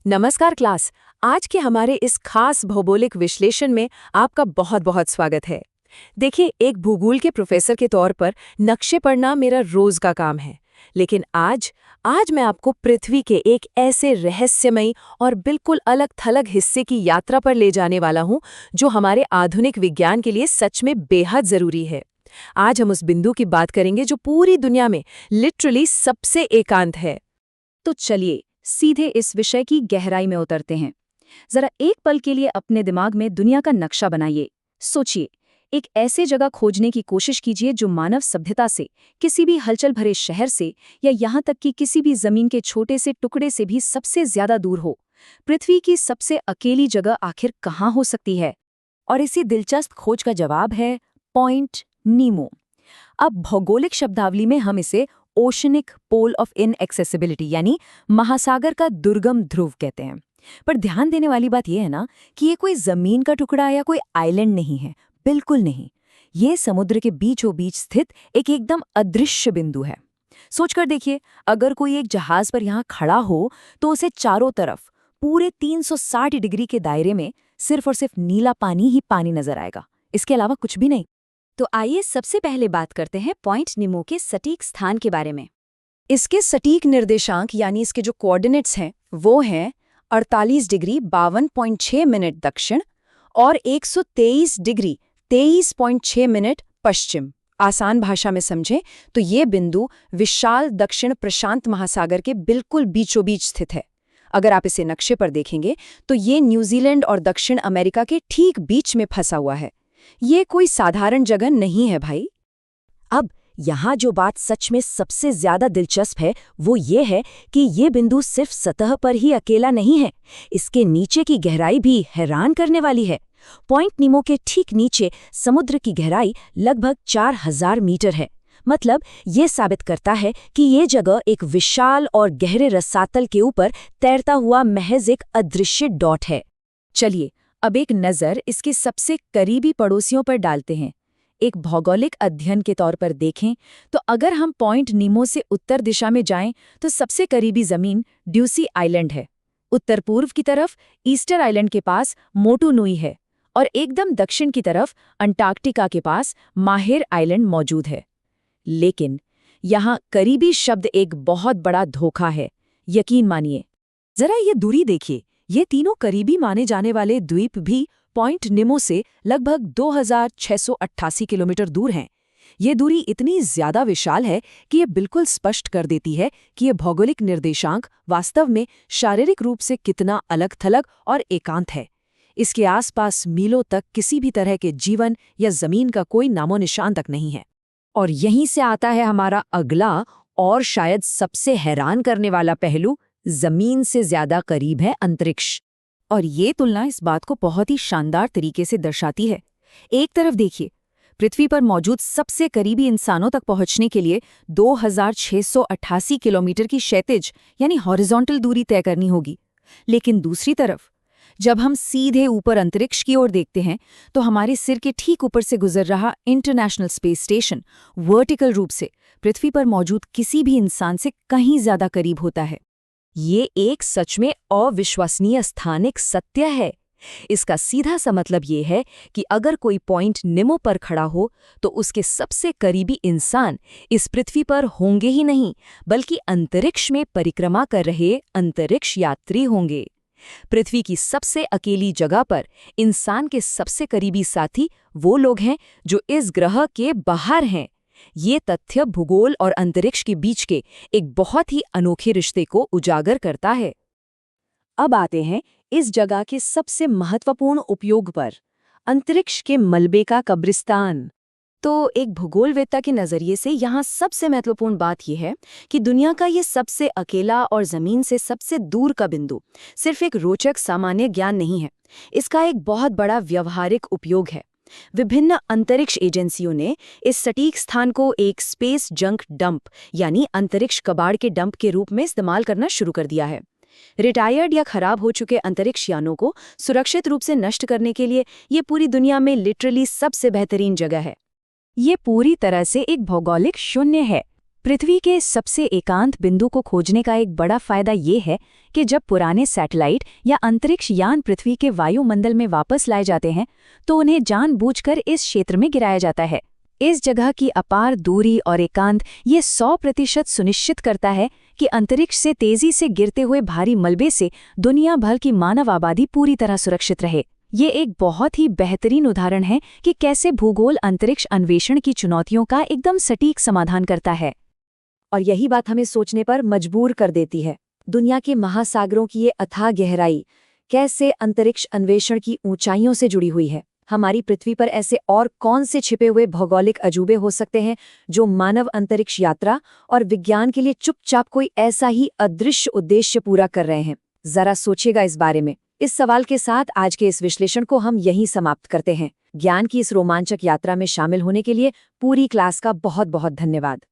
नमस्कार क्लास। आज के हमारे इस खास भौगोलिक विश्लेषण में आपका बहुत बहुत स्वागत है। देखिए, एक भूगोल के प्रोफेसर के तौर पर नक्शे पढ़ना मेरा रोज का काम है, लेकिन आज मैं आपको पृथ्वी के एक ऐसे रहस्यमयी और बिल्कुल अलग-थलग हिस्से की यात्रा पर ले जाने वाला हूं, जो हमारे आधुनिक विज्ञान के लिए सच में बेहद जरूरी है। आज हम उस बिंदु की बात करेंगे जो पूरी दुनिया में लिटरली सबसे एकांत है। तो चलिए सीधे इस विषय की गहराई में उतरते हैं। जरा एक पल के लिए अपने दिमाग में दुनिया का नक्शा बनाइए। सोचिए, एक ऐसे जगह खोजने की कोशिश कीजिए जो मानव सभ्यता से, किसी भी हलचल भरे शहर से या यहाँ तक कि किसी भी जमीन के छोटे से टुकड़े से भी सबसे ज्यादा दूर हो। पृथ्वी की सबसे अकेली जगह आखिर कहाँ हो सकती है? और इसी दिलचस्प खोज का जवाब है पॉइंट नीमो। अब भौगोलिक शब्दावली में हम इसे ओशनिक पोल ऑफ इनएक्सेसिबिलिटी यानी महासागर का दुर्गम ध्रुव कहते हैं। पर ध्यान देने वाली बात यह है ना कि ये कोई जमीन का टुकड़ा या कोई आइलैंड नहीं है, बिल्कुल नहीं। ये समुद्र के बीचों बीच स्थित एक एकदम अदृश्य बिंदु है। सोचकर देखिए, अगर कोई एक जहाज पर यहाँ खड़ा हो तो उसे चारों तरफ पूरे 360 डिग्री के दायरे में सिर्फ और सिर्फ नीला पानी ही पानी नजर आएगा, इसके अलावा कुछ भी नहीं। तो आइए सबसे पहले बात करते हैं पॉइंट निमो के सटीक स्थान के बारे में। इसके सटीक निर्देशांक यानी इसके जो कोऑर्डिनेट्स हैं वो हैं 48 डिग्री 52.6 मिनट दक्षिण और 123 डिग्री 23.6 मिनट पश्चिम। आसान भाषा में समझें तो ये बिंदु विशाल दक्षिण प्रशांत महासागर के बिल्कुल बीचों बीच स्थित है। अगर आप इसे नक्शे पर देखेंगे तो ये न्यूजीलैंड और दक्षिण अमेरिका के ठीक बीच में फंसा हुआ है। ये कोई साधारण जगह नहीं है भाई। अब यहाँ जो बात सच में सबसे ज्यादा दिलचस्प है वो ये है कि ये बिंदु सिर्फ सतह पर ही अकेला नहीं है, इसके नीचे की गहराई भी हैरान करने वाली है। पॉइंट नीमो के ठीक नीचे समुद्र की गहराई लगभग 4000 मीटर है। मतलब ये साबित करता है कि ये जगह एक विशाल और गहरे रसातल के ऊपर तैरता हुआ महज एक अदृश्य डॉट है। चलिए अब एक नज़र इसके सबसे करीबी पड़ोसियों पर डालते हैं। एक भौगोलिक अध्ययन के तौर पर देखें तो अगर हम पॉइंट नीमो से उत्तर दिशा में जाएं तो सबसे करीबी जमीन ड्यूसी आइलैंड है। उत्तर पूर्व की तरफ ईस्टर आइलैंड के पास मोटू नुई है और एकदम दक्षिण की तरफ अंटार्कटिका के पास माहिर आइलैंड मौजूद है। लेकिन यहाँ करीबी शब्द एक बहुत बड़ा धोखा है। यकीन मानिए, जरा ये दूरी देखिए। ये तीनों करीबी माने जाने वाले द्वीप भी पॉइंट निमो से लगभग 2688 किलोमीटर दूर हैं। ये दूरी इतनी ज्यादा विशाल है कि ये बिल्कुल स्पष्ट कर देती है कि ये भौगोलिक निर्देशांक वास्तव में शारीरिक रूप से कितना अलग-थलग और एकांत है। इसके आसपास मीलों तक किसी भी तरह के जीवन या जमीन का कोई नामो निशान तक नहीं है। और यहीं से आता है हमारा अगला और शायद सबसे हैरान करने वाला पहलू, जमीन से ज्यादा करीब है अंतरिक्ष। और ये तुलना इस बात को बहुत ही शानदार तरीके से दर्शाती है। एक तरफ देखिए, पृथ्वी पर मौजूद सबसे करीबी इंसानों तक पहुंचने के लिए 2688 किलोमीटर की क्षैतिज यानी हॉरिजॉन्टल दूरी तय करनी होगी। लेकिन दूसरी तरफ जब हम सीधे ऊपर अंतरिक्ष की ओर देखते हैं तो हमारे सिर के ठीक ऊपर से गुजर रहा इंटरनेशनल स्पेस स्टेशन वर्टिकल रूप से पृथ्वी पर मौजूद किसी भी इंसान से कहीं ज्यादा करीब होता है। ये एक सच में अविश्वसनीय स्थानिक सत्य है। इसका सीधा सा मतलब ये है कि अगर कोई पॉइंट निमो पर खड़ा हो तो उसके सबसे करीबी इंसान इस पृथ्वी पर होंगे ही नहीं, बल्कि अंतरिक्ष में परिक्रमा कर रहे अंतरिक्ष यात्री होंगे। पृथ्वी की सबसे अकेली जगह पर इंसान के सबसे करीबी साथी वो लोग हैं जो इस ग्रह के बाहर हैं। ये तथ्य भूगोल और अंतरिक्ष के बीच के एक बहुत ही अनोखे रिश्ते को उजागर करता है। अब आते हैं इस जगह के सबसे महत्वपूर्ण उपयोग पर, अंतरिक्ष के मलबे का कब्रिस्तान। तो एक भूगोलवेत्ता के नज़रिए से यहाँ सबसे महत्वपूर्ण बात यह है कि दुनिया का ये सबसे अकेला और ज़मीन से सबसे दूर का बिंदु सिर्फ एक रोचक सामान्य ज्ञान नहीं है, इसका एक बहुत बड़ा व्यावहारिक उपयोग है। विभिन्न अंतरिक्ष एजेंसियों ने इस सटीक स्थान को एक स्पेस जंक डंप यानी अंतरिक्ष कबाड़ के डंप के रूप में इस्तेमाल करना शुरू कर दिया है। रिटायर्ड या खराब हो चुके अंतरिक्ष यानों को सुरक्षित रूप से नष्ट करने के लिए ये पूरी दुनिया में लिटरली सबसे बेहतरीन जगह है। ये पूरी तरह से एक भौगोलिक शून्य है। पृथ्वी के सबसे एकांत बिंदु को खोजने का एक बड़ा फायदा ये है कि जब पुराने सैटेलाइट या अंतरिक्ष यान पृथ्वी के वायुमंडल में वापस लाए जाते हैं तो उन्हें जानबूझकर इस क्षेत्र में गिराया जाता है। इस जगह की अपार दूरी और एकांत ये 100% सुनिश्चित करता है कि अंतरिक्ष से तेजी से गिरते हुए भारी मलबे से दुनिया भर की मानव आबादी पूरी तरह सुरक्षित रहे। ये एक बहुत ही बेहतरीन उदाहरण है कि कैसे भूगोल अंतरिक्ष अन्वेषण की चुनौतियों का एकदम सटीक समाधान करता है। और यही बात हमें सोचने पर मजबूर कर देती है। दुनिया के महासागरों की ये अथाह गहराई कैसे अंतरिक्ष अन्वेषण की ऊंचाइयों से जुड़ी हुई है। हमारी पृथ्वी पर ऐसे और कौन से छिपे हुए भौगोलिक अजूबे हो सकते हैं जो मानव अंतरिक्ष यात्रा और विज्ञान के लिए चुपचाप कोई ऐसा ही अदृश्य उद्देश्य पूरा कर रहे हैं। जरा सोचिएगा इस बारे में। इस सवाल के साथ आज के इस विश्लेषण को हम यहीं समाप्त करते हैं। ज्ञान की इस रोमांचक यात्रा में शामिल होने के लिए पूरी क्लास का बहुत बहुत धन्यवाद।